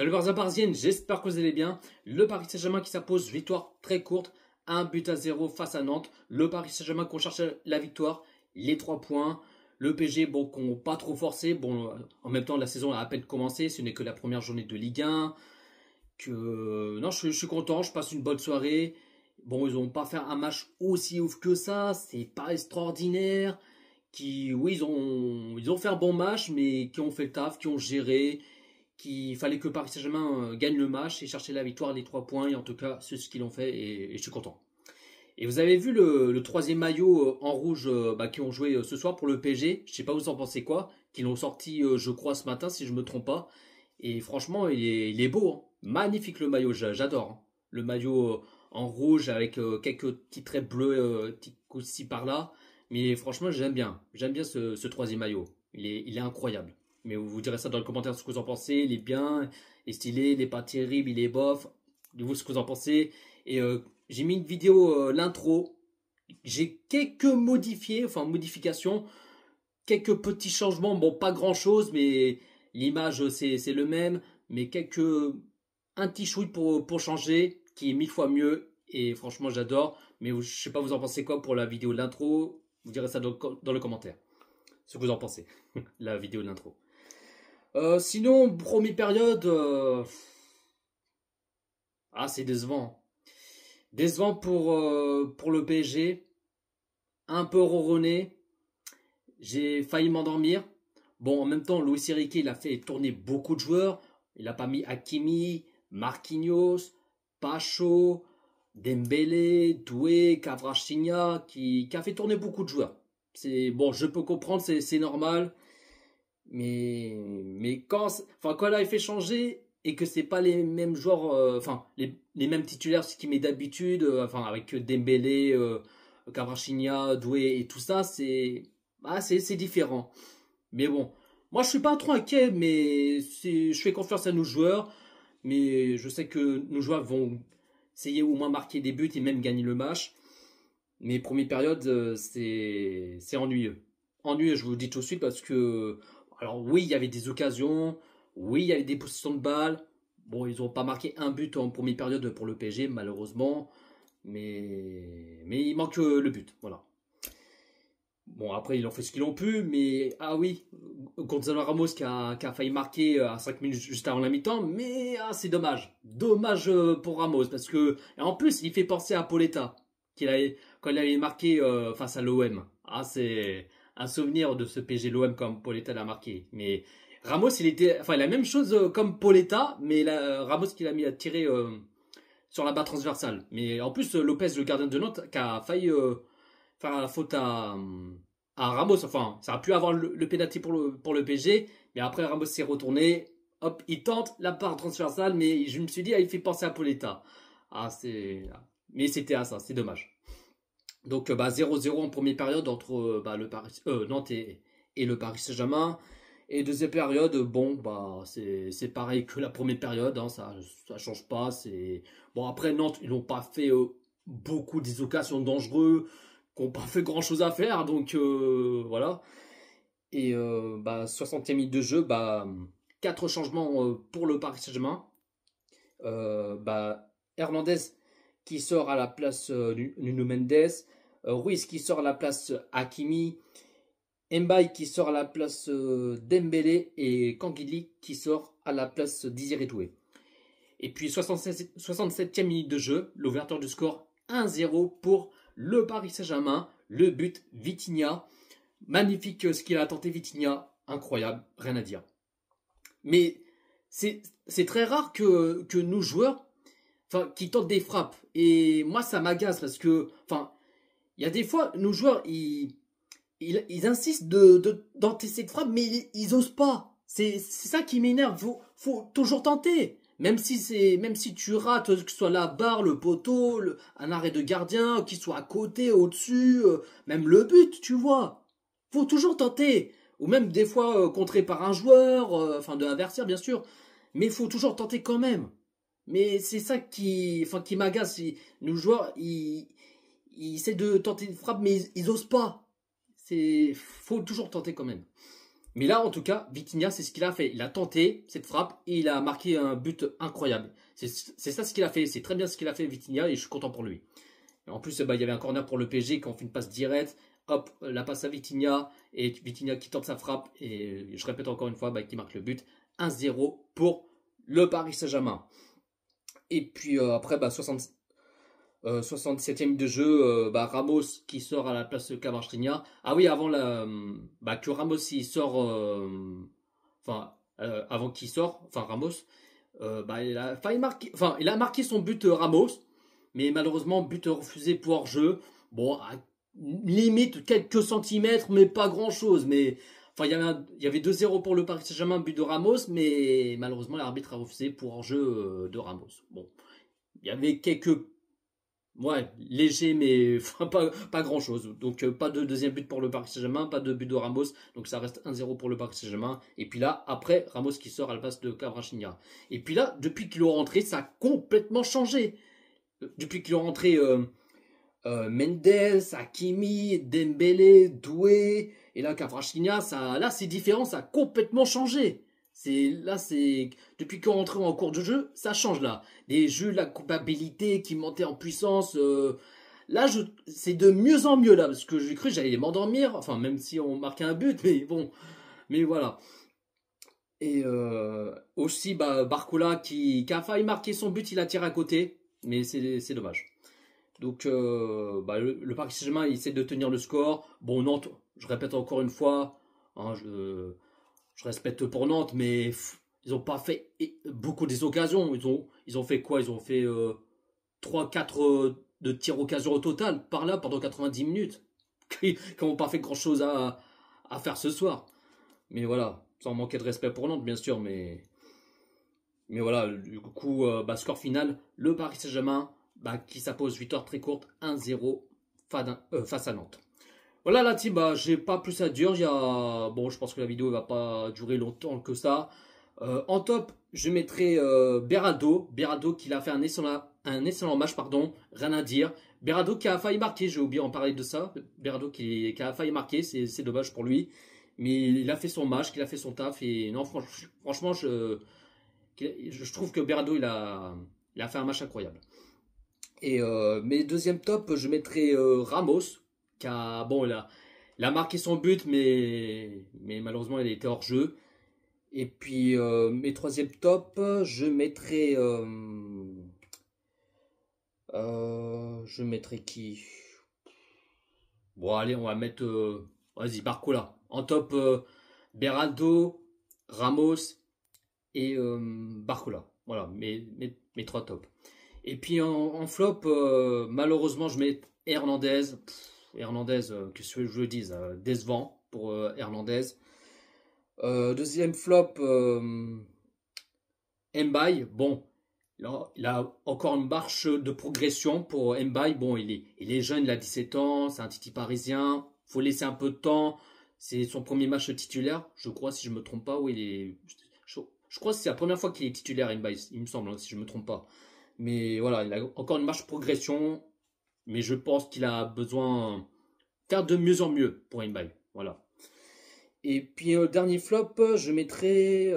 Salut Barça Parisienne, j'espère que vous allez bien. Le Paris Saint-Germain qui s'impose, victoire très courte, 1-0 face à Nantes. Le Paris Saint-Germain qu'on cherche la victoire, les 3 points. Le PSG, bon, qu'on pas trop forcé. Bon, en même temps, la saison a à peine commencé, ce n'est que la première journée de Ligue 1. Non, je suis content, je passe une bonne soirée. Bon, ils n'ont pas fait un match aussi ouf que ça, c'est pas extraordinaire. Oui, ils ont fait un bon match, mais qui ont fait le taf, qui ont géré, qu'il fallait que Paris Saint-Germain gagne le match et chercher la victoire, les 3 points. Et en tout cas, c'est ce qu'ils ont fait et je suis content. Et vous avez vu le troisième maillot en rouge qui ont joué ce soir pour le PSG. Je sais pas vous en pensez quoi. Qu'ils l'ont sorti, je crois, ce matin, si je me trompe pas. Et franchement, il est beau. Hein. Magnifique le maillot, j'adore. Hein. Le maillot en rouge avec quelques petits traits bleus, petits coups ci par-là. Mais franchement, j'aime bien. J'aime bien ce troisième maillot. Il est incroyable. Mais vous direz ça dans les commentaires ce que vous en pensez. Il est bien, il est stylé, il n'est pas terrible, il est bof. Dites-vous ce que vous en pensez. Et j'ai mis une vidéo, l'intro. J'ai quelques modifications. Quelques petits changements. Bon, pas grand chose, mais l'image c'est le même. Mais un petit chouï pour changer, qui est 1000 fois mieux. Et franchement, j'adore. Mais je sais pas, vous en pensez quoi pour la vidéo de l'intro. Vous direz ça dans le commentaire. Ce que vous en pensez. La vidéo de l'intro. Sinon, première période, c'est décevant. Décevant pour le PSG. Un peu ronronné. J'ai failli m'endormir. Bon, en même temps, Luis Enrique, il a fait tourner beaucoup de joueurs. Il n'a pas mis Hakimi, Marquinhos, Pacho, Dembélé, Doué, Kvaratskhelia, qui a fait tourner beaucoup de joueurs. Bon, je peux comprendre, c'est normal. Mais quand là il fait changer et que c'est pas les mêmes joueurs, les mêmes titulaires ce qu'il met d'habitude, avec Dembélé, Kvaratskhelia, Doué et tout ça, c'est différent. Mais bon, moi je suis pas trop inquiet, mais je fais confiance à nos joueurs, mais je sais que nos joueurs vont essayer au moins marquer des buts et même gagner le match. Mais première période, c'est ennuyeux. Ennuyeux, je vous le dis tout de suite parce que alors oui, il y avait des occasions, oui, il y avait des positions de balles. Bon, ils n'ont pas marqué un but en première période pour le PSG, malheureusement. Mais il manque le but, voilà. Bon, après, ils ont fait ce qu'ils ont pu, mais oui, Gonzalo Ramos qui a failli marquer à 5 minutes juste avant la mi-temps, mais c'est dommage. Dommage pour Ramos, parce que, et en plus, il fait penser à Pauletta, quand il avait marqué face à l'OM. C'est un souvenir de ce PSG l'OM comme Pauletta l'a marqué. Mais Ramos, il a la même chose comme Pauletta, mais Ramos qui l'a mis à tirer sur la barre transversale. Mais en plus, Lopez, le gardien de Nantes, qui a failli faire la faute à Ramos. Enfin, ça a pu avoir le pénalty pour le PSG, mais après Ramos s'est retourné. Hop, il tente la barre transversale, mais je me suis dit, il fait penser à Pauletta. Mais c'était ça, c'est dommage. Donc 0-0 en première période entre Nantes et le Paris Saint-Germain. Et deuxième période, bon, c'est pareil que la première période, hein, ça change pas. Bon, après Nantes, ils n'ont pas fait beaucoup des occasions dangereuses, qui n'ont pas fait grand chose à faire, donc voilà. Et 60e minute de jeu, 4 changements pour le Paris Saint-Germain. Hernandez qui sort à la place Nuno Mendes, Ruiz qui sort à la place Hakimi, Mbaye qui sort à la place Dembélé et Kangili qui sort à la place Désiré Doué. Et puis 67e minute de jeu, l'ouverture du score 1-0 pour le Paris Saint-Germain, le but Vitinha. Magnifique ce qu'il a tenté Vitinha, incroyable, rien à dire. Mais c'est très rare que nos joueurs qui tentent des frappes. Et moi, ça m'agace parce que, il y a des fois, nos joueurs, ils insistent tenter cette frappe, mais ils osent pas. C'est ça qui m'énerve. Faut toujours tenter. Même si tu rates, que ce soit la barre, le poteau, un arrêt de gardien, qu'il soit à côté, au-dessus, même le but, tu vois. Faut toujours tenter. Ou même des fois contré par un joueur, de l'adversaire, bien sûr. Mais il faut toujours tenter quand même. Mais c'est ça qui m'agace. Nos joueurs, ils essaient de tenter une frappe, mais ils osent pas. Faut toujours tenter quand même. Mais là, en tout cas, Vitinha, c'est ce qu'il a fait. Il a tenté cette frappe et il a marqué un but incroyable. C'est ça ce qu'il a fait. C'est très bien ce qu'il a fait, Vitinha, et je suis content pour lui. Et en plus, bah, il y avait un corner pour le PSG quand on fait une passe directe. Hop, la passe à Vitinha. Et Vitinha qui tente sa frappe. Et je répète encore une fois, bah, qui marque le but. 1-0 pour le Paris Saint-Germain. Et puis après, bah, 67e de jeu, bah, Ramos qui sort à la place de Camavinga. Ah oui, avant bah, que Ramos il sort, avant qu'il sort, enfin Ramos, bah, il a marqué son but Ramos, mais malheureusement but refusé pour hors-jeu. Bon, à limite quelques centimètres, mais pas grand-chose. Mais enfin, il y avait 2-0 pour le Paris Saint-Germain, but de Ramos, mais malheureusement l'arbitre a refusé pour hors-jeu de Ramos. Bon, il y avait quelques léger, mais enfin, pas grand chose. Donc, pas de deuxième but pour le Paris Saint-Germain, pas de but de Ramos. Donc, ça reste 1-0 pour le Paris Saint-Germain. Et puis là, après, Ramos qui sort à la place de Camavinga. Et puis là, depuis qu'il est rentré, ça a complètement changé. Depuis qu'il est rentré, Mendes, Hakimi, Dembélé, Doué, et là, Camavinga, là, c'est différent, ça a complètement changé. Depuis qu'on est rentré en cours de jeu, ça change là. Les jeux, la culpabilité qui montait en puissance. Là, c'est de mieux en mieux là, parce que j'ai cru que j'allais m'endormir. Enfin, même si on marquait un but, mais bon, mais voilà. Et aussi, bah, Barcola qui a failli marquer son but, il a tiré à côté, mais c'est dommage. Donc, bah, le Paris Saint-Germain, il essaie de tenir le score. Bon, Nantes, je répète encore une fois, hein, je respecte pour Nantes, mais ils n'ont pas fait beaucoup des occasions. Ils ont fait quoi? Ils ont fait 3-4 de tirs occasion au total, par là, pendant 90 minutes. Qui n'ont pas fait grand-chose à faire ce soir. Mais voilà, sans manquer de respect pour Nantes, bien sûr, mais voilà, du coup, bah, score final, le Paris Saint-Germain, bah, qui s'impose victoire très courte, 1-0 face à Nantes. Voilà la team, bah, j'ai pas plus à dire. Bon, je pense que la vidéo va pas durer longtemps que ça. En top, je mettrai Beraldo. Beraldo qui a fait un excellent match, pardon. Rien à dire. Beraldo qui a failli marquer, j'ai oublié d'en parler de ça. Beraldo qui a failli marquer, c'est dommage pour lui. Mais il a fait son match, qu'il a fait son taf. Et non, franchement, je trouve que Beraldo, il a fait un match incroyable. Et mes deuxième top, je mettrai Ramos. Bon, il a marqué son but, mais malheureusement, il a été hors jeu. Et puis, mes troisième top, je mettrai qui? Bon, allez, on va mettre, vas-y, Barcola. En top, Beraldo, Ramos et Barcola. Voilà, mes trois tops. Et puis, en flop, malheureusement, je mets Hernandez. Hernandez, que je veux dise, décevant pour Hernandez. Deuxième flop, Mbaye. Bon, il a encore une marche de progression pour Mbaye. Bon, il est jeune, il a 17 ans, c'est un titi parisien. Faut laisser un peu de temps. C'est son premier match titulaire, je crois, si je me trompe pas. Oui, je crois que c'est la première fois qu'il est titulaire, Mbaye, il me semble, hein, si je me trompe pas. Mais voilà, il a encore une marche de progression. Mais je pense qu'il a besoin de faire de mieux en mieux pour Mbaye. Voilà. Et puis, dernier flop, je mettrai...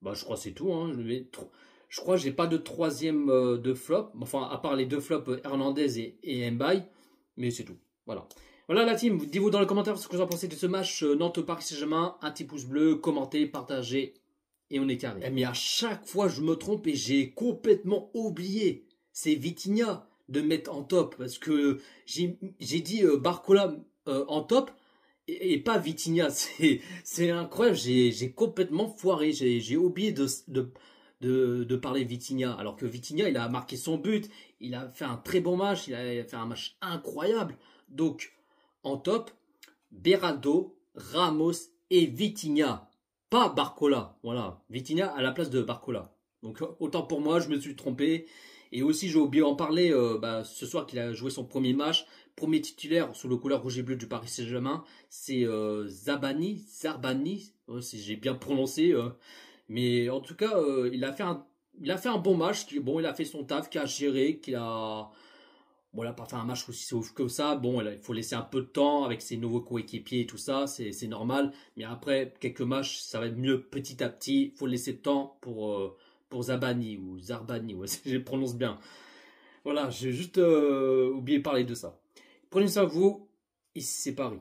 bah, je crois que c'est tout. Hein. Je crois que j'ai pas de troisième de flop. Enfin, à part les deux flops Hernandez et Mbaye. Mais c'est tout. Voilà. Voilà la team. Dites-vous dans les commentaires ce que vous en pensez de ce match Nantes-Paris Saint-Germain. Un petit pouce bleu, commentez, partagez. Et on est carré. Mais à chaque fois, je me trompe et j'ai complètement oublié. C'est Vitinha de mettre en top. Parce que j'ai dit Barcola en top et pas Vitinha. C'est incroyable. J'ai complètement foiré. J'ai oublié de parler Vitinha. Alors que Vitinha, il a marqué son but. Il a fait un très bon match. Il a fait un match incroyable. Donc, en top, Beraldo, Ramos et Vitinha. Pas Barcola, voilà. Vitinha à la place de Barcola. Donc autant pour moi, je me suis trompé. Et aussi, j'ai oublié d'en parler ce soir qu'il a joué son premier match. Premier titulaire sous le couleur rouge et bleu du Paris Saint-Germain. C'est Zarbani, si j'ai bien prononcé. Mais en tout cas, il a fait un bon match. Bon, il a fait son taf, qui a géré, Bon, là, pas faire un match aussi ouf que ça. Bon, là, il faut laisser un peu de temps avec ses nouveaux coéquipiers et tout ça. C'est normal. Mais après, quelques matchs, ça va être mieux petit à petit. Il faut laisser de temps pour Zabani ou Zarbani. Ouais, je prononce bien. Voilà, j'ai juste oublié de parler de ça. Prenez soin de vous. Ici, c'est Paris.